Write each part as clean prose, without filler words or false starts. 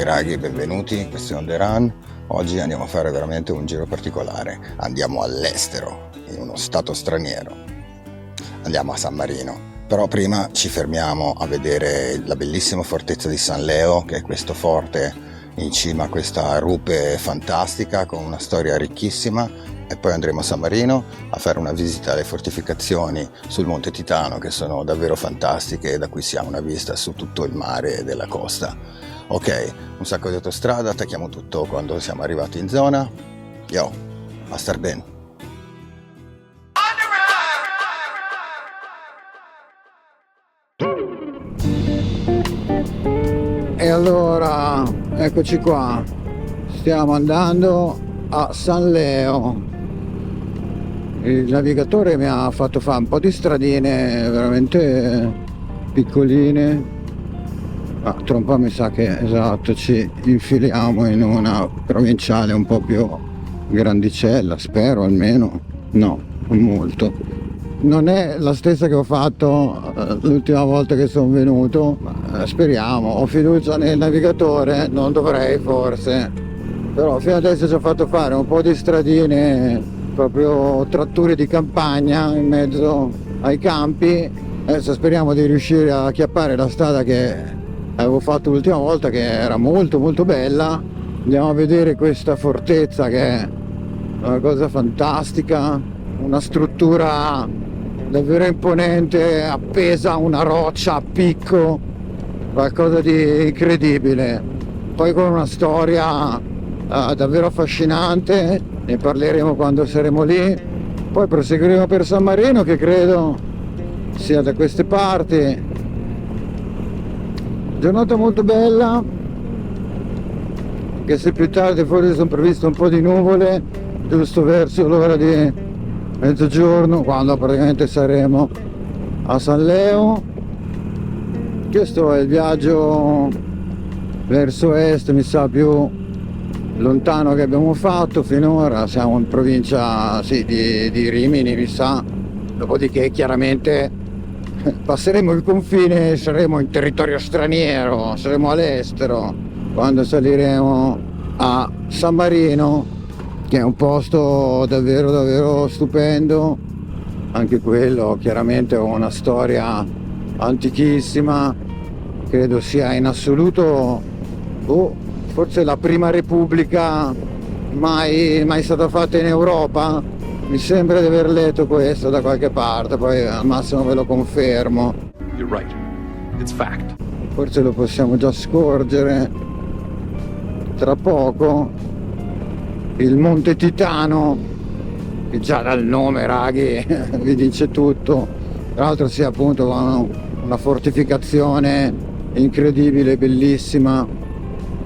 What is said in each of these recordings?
raghi, benvenuti, questi on the run. Oggi andiamo a fare veramente un giro particolare. Andiamo all'estero, in uno stato straniero. Andiamo a San Marino. Però prima ci fermiamo a vedere la bellissima fortezza di San Leo, che è questo forte in cima a questa rupe fantastica con una storia ricchissima. E poi andremo a San Marino a fare una visita alle fortificazioni sul Monte Titano, che sono davvero fantastiche e da cui si ha una vista su tutto il mare della costa. Ok, un sacco di autostrada, attacchiamo tutto quando siamo arrivati in zona. Yo, a star bene. E allora, eccoci qua, stiamo andando a San Leo. Il navigatore mi ha fatto fare un po' di stradine veramente piccoline, ma tra un po' mi sa che esatto ci infiliamo in una provinciale un po' più grandicella, spero almeno. No, non molto. Non è la stessa che ho fatto l'ultima volta che sono venuto, ma speriamo. Ho fiducia nel navigatore, non dovrei forse, però fino adesso ci ho fatto fare un po' di stradine, proprio tratture di campagna in mezzo ai campi. Adesso speriamo di riuscire a acchiappare la strada che avevo fatto l'ultima volta, che era molto molto bella. Andiamo a vedere questa fortezza, che è una cosa fantastica, una struttura davvero imponente, appesa a una roccia a picco, qualcosa di incredibile, poi con una storia davvero affascinante. Ne parleremo quando saremo lì. Poi proseguiremo per San Marino, che credo sia da queste parti. Giornata molto bella, anche se più tardi forse sono previste un po' di nuvole, giusto verso l'ora di mezzogiorno, quando praticamente saremo a San Leo. Questo è il viaggio verso est, mi sa più lontano che abbiamo fatto finora. Siamo in provincia di Rimini, mi sa. Dopodiché chiaramente passeremo il confine e saremo in territorio straniero, saremo all'estero quando saliremo a San Marino, che è un posto davvero davvero stupendo. Anche quello chiaramente ha una storia antichissima, credo sia in assoluto forse la prima repubblica mai stata fatta in Europa. Mi sembra di aver letto questo da qualche parte, poi al massimo ve lo confermo. You're right. It's fact. Forse lo possiamo già scorgere tra poco. Il Monte Titano, che già dal nome, raghi, vi dice tutto. Tra l'altro sia appunto una fortificazione incredibile, bellissima,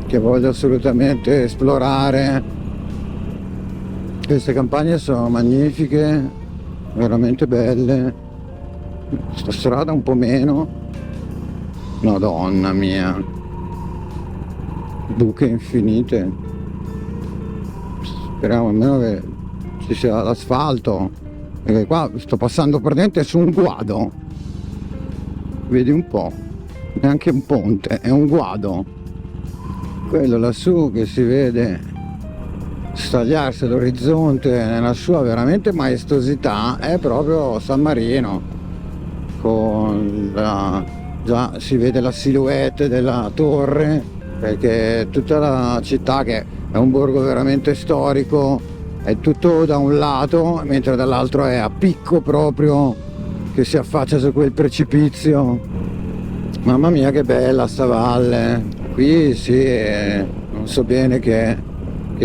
che voglio assolutamente esplorare. Queste campagne sono magnifiche, veramente belle. Sta strada un po' meno. Madonna mia, buche infinite. Speriamo almeno che ci sia l'asfalto, perché qua sto passando praticamente su un guado. Vedi un po', neanche un ponte, è un guado. Quello lassù che si vede stagliarsi all'orizzonte nella sua veramente maestosità è proprio San Marino, già si vede la silhouette della torre, perché tutta la città, che è un borgo veramente storico, è tutto da un lato, mentre dall'altro è a picco proprio, che si affaccia su quel precipizio. Mamma mia che bella sta valle. Qui sì, non so bene che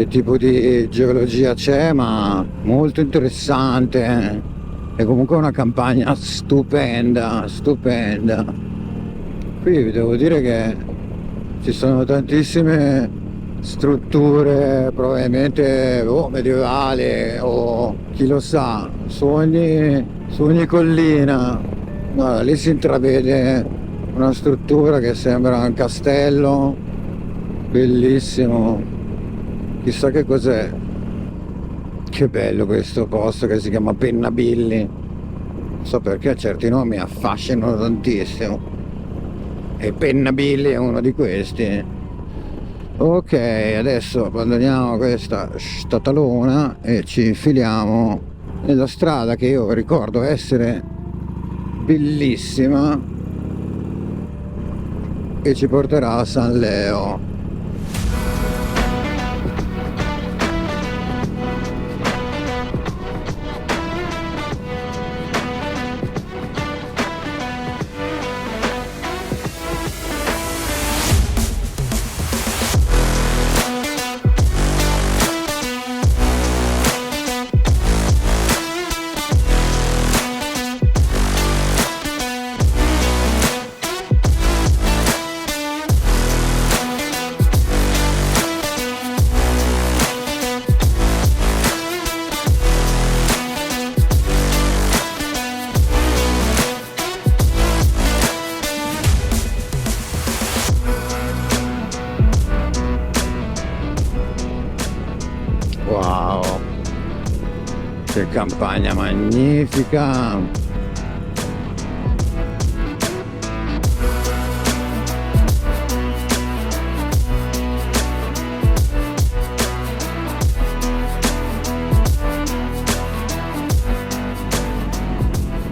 tipo di geologia c'è, ma molto interessante. È comunque una campagna stupenda, stupenda. Qui vi devo dire che ci sono tantissime strutture, probabilmente medievali o chi lo sa, su ogni collina. Guarda, lì si intravede una struttura che sembra un castello bellissimo, chissà che cos'è. Che bello questo posto che si chiama Pennabilli, non so perché certi nomi affascinano tantissimo e Pennabilli è uno di questi. Ok, adesso abbandoniamo questa statalona e ci infiliamo nella strada che io ricordo essere bellissima, che ci porterà a San Leo. Wow, che campagna magnifica!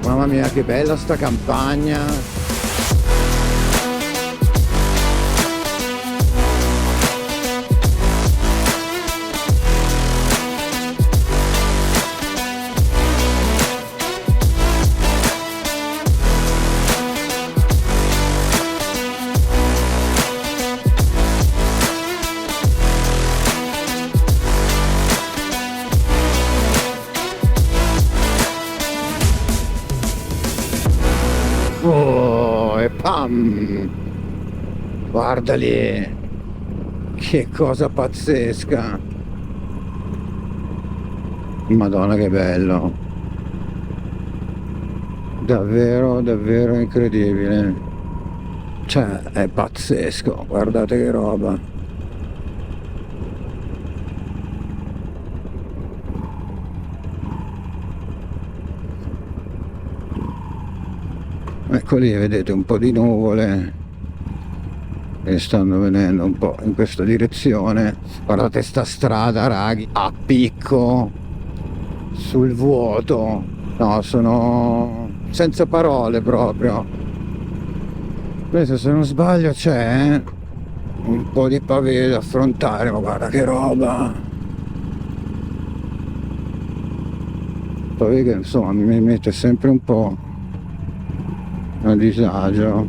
Mamma mia, che bella sta campagna! Oh, e pam! Guarda lì! Che cosa pazzesca! Madonna che bello! Davvero, davvero incredibile! Cioè, è pazzesco! Guardate che roba! Ecco lì, vedete un po' di nuvole che stanno venendo un po' in questa direzione. Guardate sta strada, raghi, a picco, sul vuoto. No, sono senza parole proprio. Questo, se non sbaglio, c'è un po' di pavé da affrontare, ma guarda che roba! Pavé che insomma mi mette sempre un po' a disagio,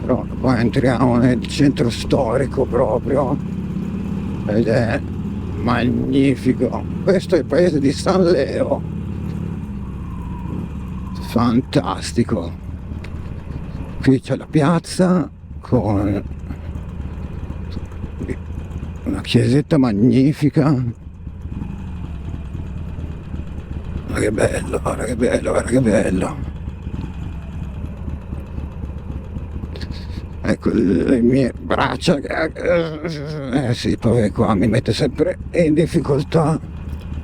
però poi entriamo nel centro storico proprio ed è magnifico. Questo è il paese di San Leo, fantastico. Qui c'è la piazza con una chiesetta magnifica. Guarda che bello, guarda che bello, guarda che bello. Ecco le mie braccia. Sì, poi qua mi mette sempre in difficoltà.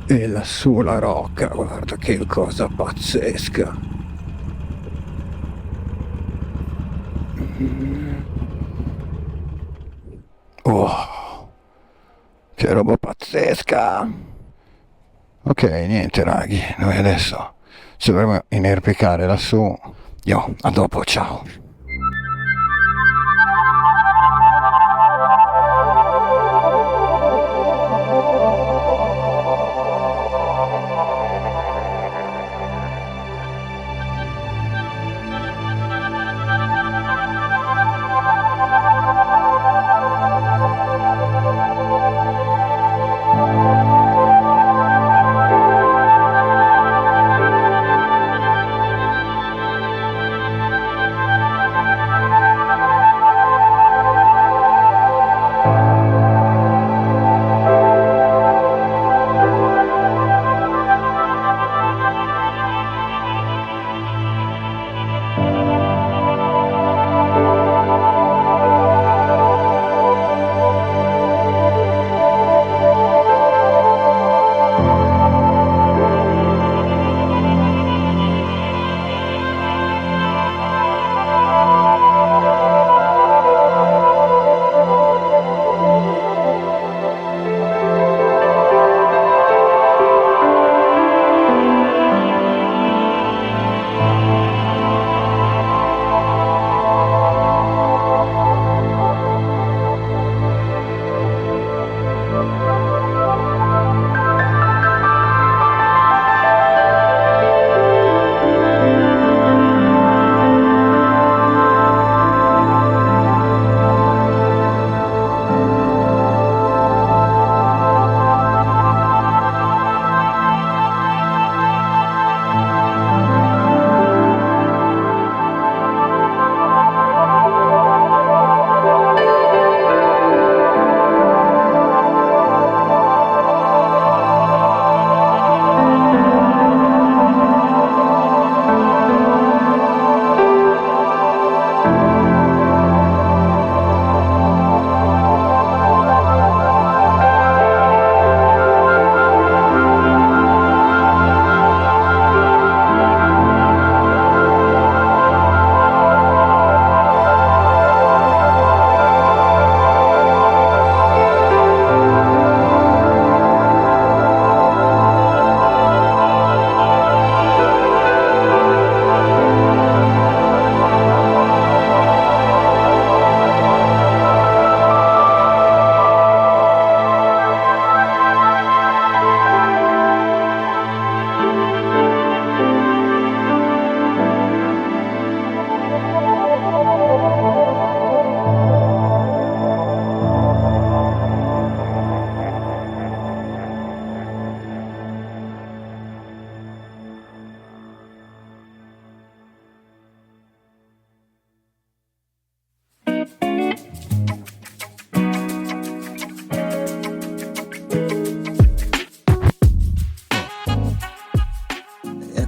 E lassù la rocca, guarda che cosa pazzesca. Oh, che roba pazzesca. Ok, niente raghi, noi adesso ci dovremo inerpicare lassù. Io, a dopo, ciao.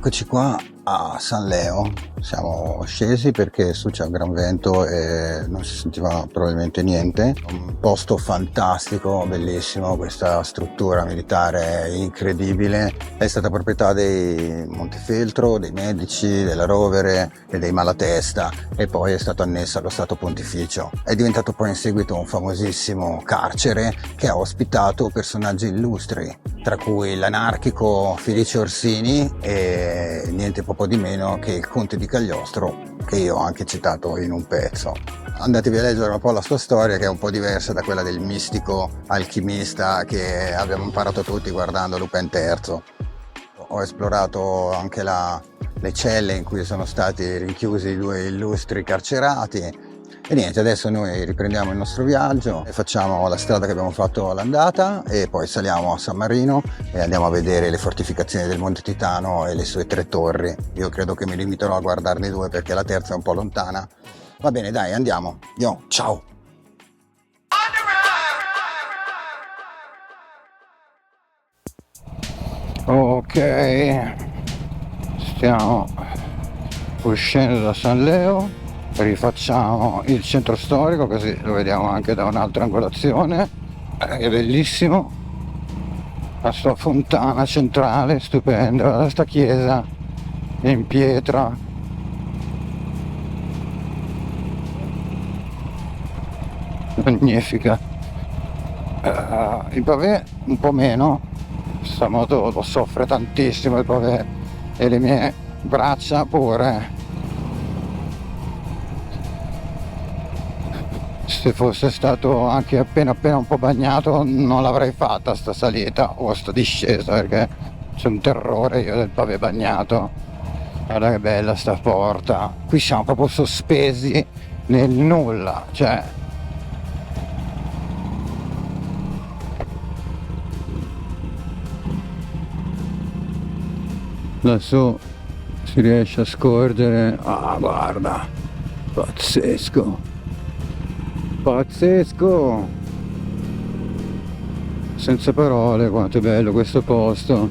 Eccoci qua a San Leo, siamo scesi perché su c'è un gran vento e non si sentiva probabilmente niente. Un posto fantastico, bellissimo, questa struttura militare incredibile, è stata proprietà dei Montefeltro, dei Medici, della Rovere e dei Malatesta e poi è stato annesso allo Stato Pontificio. È diventato poi in seguito un famosissimo carcere che ha ospitato personaggi illustri, tra cui l'anarchico Felice Orsini e niente poco di meno che il Conte di Cagliostro, che io ho anche citato in un pezzo. Andatevi a leggere un po' la sua storia, che è un po' diversa da quella del mistico alchimista che abbiamo imparato tutti guardando Lupin III. Ho esplorato anche le celle in cui sono stati rinchiusi i due illustri carcerati. E niente, adesso noi riprendiamo il nostro viaggio e facciamo la strada che abbiamo fatto all'andata e poi saliamo a San Marino e andiamo a vedere le fortificazioni del Monte Titano e le sue 3 torri. Io credo che mi limiterò a guardarne 2 perché la terza è un po' lontana. Va bene, dai, andiamo. Io, ciao! Ok, stiamo uscendo da San Leo. Rifacciamo il centro storico così lo vediamo anche da un'altra angolazione. È bellissimo, la sua fontana centrale stupenda, sta chiesa in pietra, magnifica. Il pavé un po' meno, questa moto lo soffre tantissimo il pavé e le mie braccia pure. Se fosse stato anche appena un po' bagnato non l'avrei fatta sta salita o sta discesa, perché c'è un terrore io del pavé bagnato. Guarda che bella sta porta, qui siamo proprio sospesi nel nulla, cioè lassù si riesce a scorgere, guarda, pazzesco. Pazzesco, senza parole quanto è bello questo posto.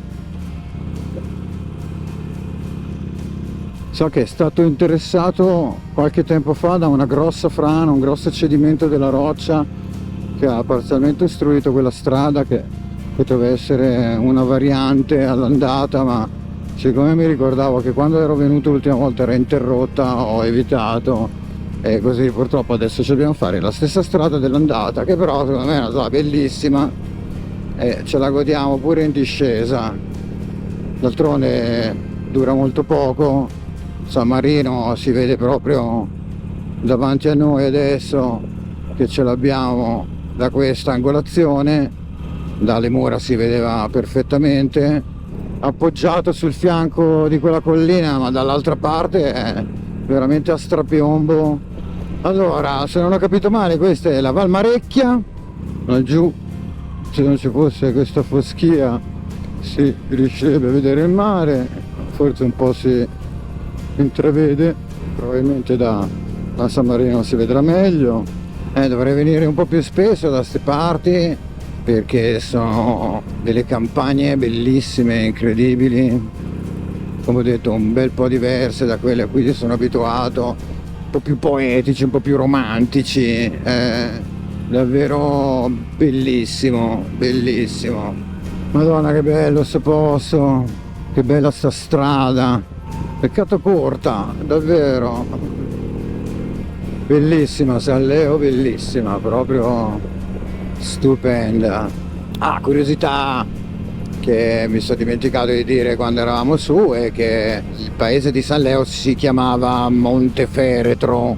So che è stato interessato qualche tempo fa da una grossa frana, un grosso cedimento della roccia che ha parzialmente ostruito quella strada che poteva essere una variante all'andata, ma siccome mi ricordavo che quando ero venuto l'ultima volta era interrotta, ho evitato. E così purtroppo adesso ci dobbiamo fare la stessa strada dell'andata, che però secondo me è una strada bellissima e ce la godiamo pure in discesa. D'altronde dura molto poco, San Marino si vede proprio davanti a noi adesso che ce l'abbiamo da questa angolazione, dalle mura si vedeva perfettamente, appoggiato sul fianco di quella collina, ma dall'altra parte è veramente a strapiombo. Allora, se non ho capito male, questa è la Valmarecchia, laggiù se non ci fosse questa foschia si riuscirebbe a vedere il mare, forse un po' si intravede, probabilmente da San Marino si vedrà meglio. Dovrei venire un po' più spesso da queste parti perché sono delle campagne bellissime, incredibili, come ho detto un bel po' diverse da quelle a cui sono abituato, un po' più poetici, un po' più romantici, davvero bellissimo, bellissimo. Madonna che bello sto posto, che bella sta strada, peccato corta, davvero bellissima San Leo, bellissima, proprio stupenda. Curiosità che mi sono dimenticato di dire quando eravamo su è che il paese di San Leo si chiamava Montefeltro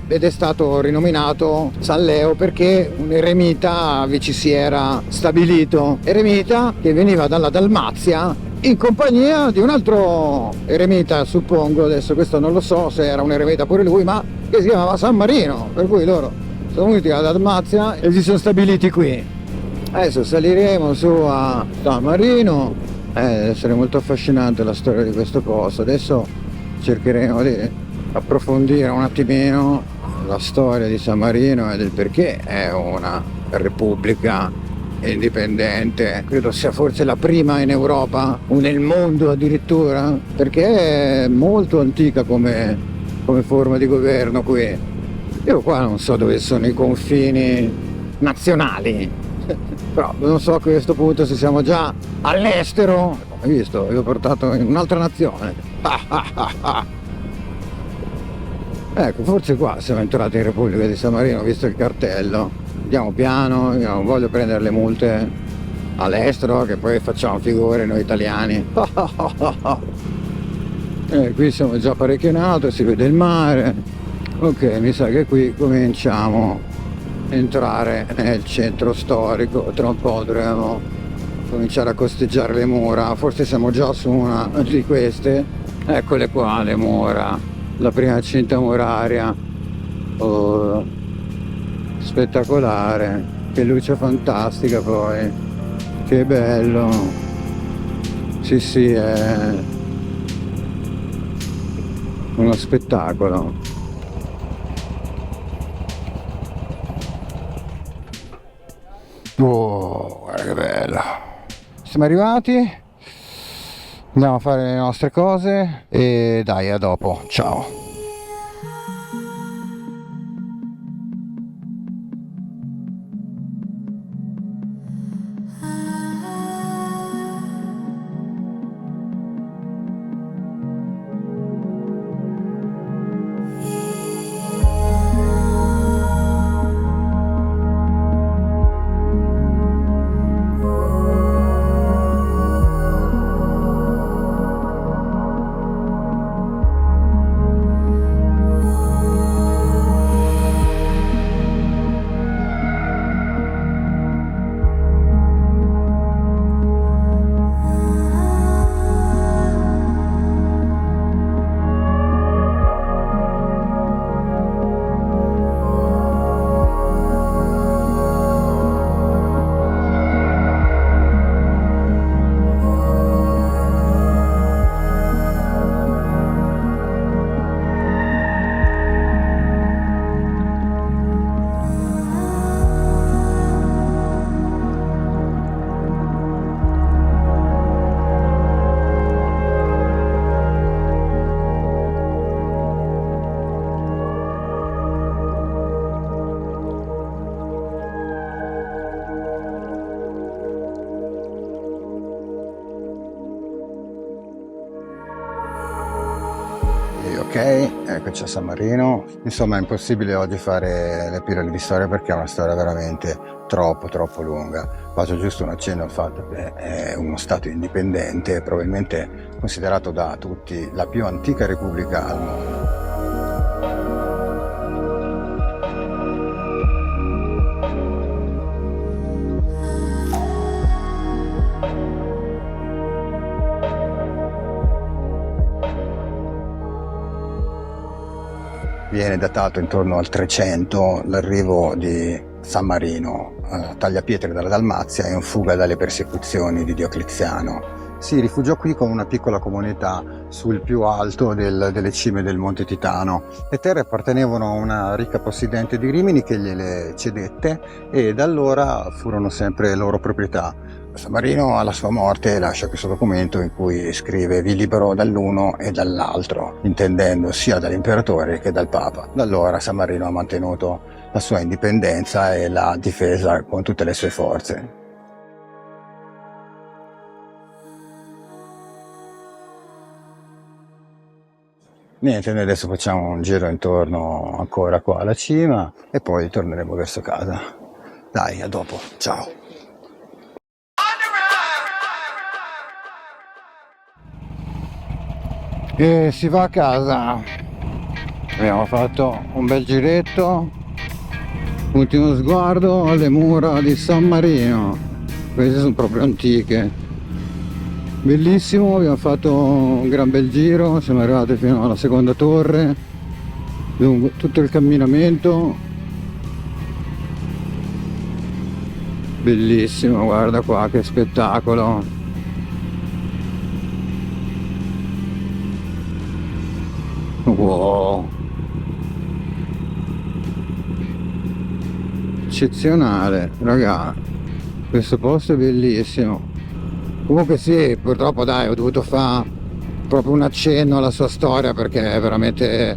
ed è stato rinominato San Leo perché un eremita vi ci si era stabilito, eremita che veniva dalla Dalmazia in compagnia di un altro eremita, suppongo, adesso questo non lo so se era un eremita pure lui, ma che si chiamava San Marino, per cui loro sono venuti dalla Dalmazia e si sono stabiliti qui. Adesso saliremo su a San Marino, deve essere molto affascinante la storia di questo posto. Adesso cercheremo di approfondire un attimino la storia di San Marino e del perché è una repubblica indipendente, credo sia forse la prima in Europa o nel mondo addirittura, perché è molto antica come forma di governo qui. Io qua non so dove sono i confini nazionali, però non so a questo punto se siamo già all'estero. Hai visto? Vi ho portato in un'altra nazione. Ecco, forse qua siamo entrati in Repubblica di San Marino, visto il cartello. Andiamo piano, io non voglio prendere le multe all'estero, che poi facciamo figure noi italiani. Qui siamo già parecchio in alto, si vede il mare. Ok, mi sa che qui cominciamo a entrare nel centro storico. Tra un po' dovremo cominciare a costeggiare le mura. Forse siamo già su una di queste. Eccole qua le mura, la prima cinta muraria. Oh, spettacolare, che luce fantastica poi, che bello. Sì, è uno spettacolo. Oh, guarda che bello. Siamo arrivati, andiamo a fare le nostre cose e dai, a dopo, ciao. Ok, eccoci a San Marino. Insomma, è impossibile oggi fare le pillole di storia perché è una storia veramente troppo lunga. Faccio giusto un accenno al fatto che è uno stato indipendente, probabilmente considerato da tutti la più antica repubblica al mondo. Viene datato intorno al 300 l'arrivo di San Marino, tagliapietre dalla Dalmazia e in fuga dalle persecuzioni di Diocleziano. Si rifugiò qui con una piccola comunità sul più alto delle cime del Monte Titano. Le terre appartenevano a una ricca possidente di Rimini che gliele cedette e da allora furono sempre loro proprietà. San Marino alla sua morte lascia questo documento in cui scrive: vi libero dall'uno e dall'altro, intendendo sia dall'imperatore che dal Papa. Da allora San Marino ha mantenuto la sua indipendenza e l'ha difesa con tutte le sue forze. Niente, noi adesso facciamo un giro intorno ancora qua alla cima e poi torneremo verso casa. Dai, a dopo, ciao! E si va a casa. Abbiamo fatto un bel giretto, ultimo sguardo alle mura di San Marino. Queste sono proprio antiche, bellissimo. Abbiamo fatto un gran bel giro, siamo arrivati fino alla seconda torre, lungo tutto il camminamento, bellissimo. Guarda qua che spettacolo. Wow, eccezionale, raga. Questo posto è bellissimo. Comunque sì, purtroppo dai, ho dovuto fare proprio un accenno alla sua storia perché è veramente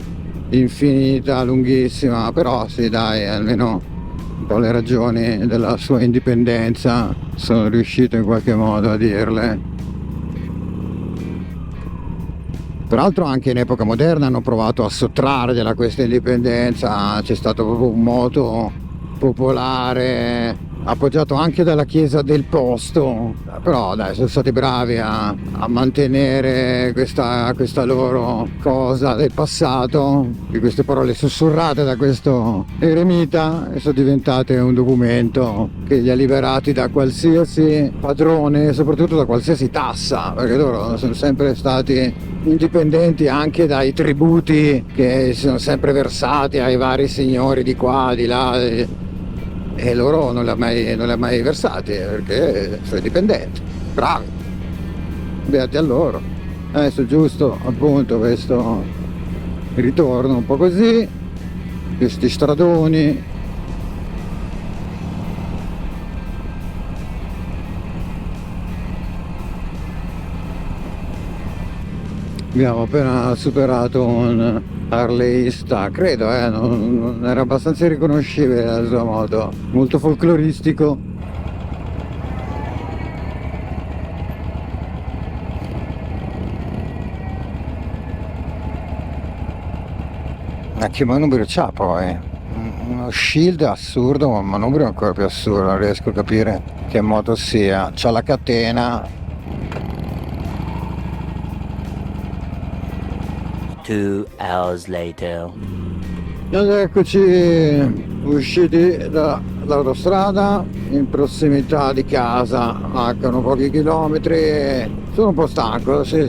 infinita, lunghissima, però sì dai, almeno un po' le ragioni della sua indipendenza sono riuscito in qualche modo a dirle. Peraltro anche in epoca moderna hanno provato a sottrargliela questa indipendenza, c'è stato proprio un moto popolare appoggiato anche dalla chiesa del posto, però dai, sono stati bravi a mantenere questa loro cosa del passato, di queste parole sussurrate da questo eremita, e sono diventate un documento che li ha liberati da qualsiasi padrone e soprattutto da qualsiasi tassa, perché loro sono sempre stati indipendenti anche dai tributi che si sono sempre versati ai vari signori di qua, di là, e loro non li ha mai versati perché sono indipendenti, bravi, beati a loro. Adesso giusto appunto questo ritorno un po' così, questi stradoni. Abbiamo appena superato un harleyista, credo, non era abbastanza riconoscibile dal suo modo, molto folcloristico. Ma che manubrio c'ha poi? Uno shield assurdo, ma un manubrio ancora più assurdo, non riesco a capire che moto sia. C'ha la catena. 2 hours later. Ed eccoci usciti dall'autostrada in prossimità di casa, mancano pochi chilometri e sono un po' stanco, sì,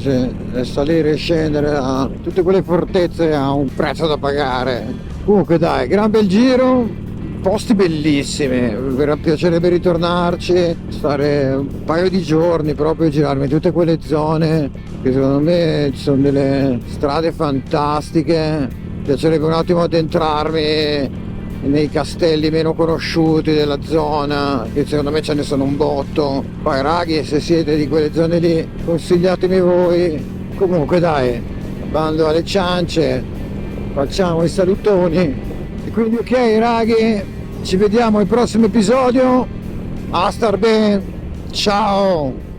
e salire e scendere da tutte quelle fortezze ha un prezzo da pagare. Comunque dai, gran bel giro, posti bellissimi, mi piacerebbe ritornarci, stare un paio di giorni proprio a girarmi tutte quelle zone che secondo me ci sono delle strade fantastiche. Mi piacerebbe un attimo addentrarmi nei castelli meno conosciuti della zona, che secondo me ce ne sono un botto. Poi raghi, se siete di quelle zone lì, consigliatemi voi. Comunque dai, bando alle ciance, facciamo i salutoni. E quindi ok raghi, ci vediamo al prossimo episodio. A star bene, ciao!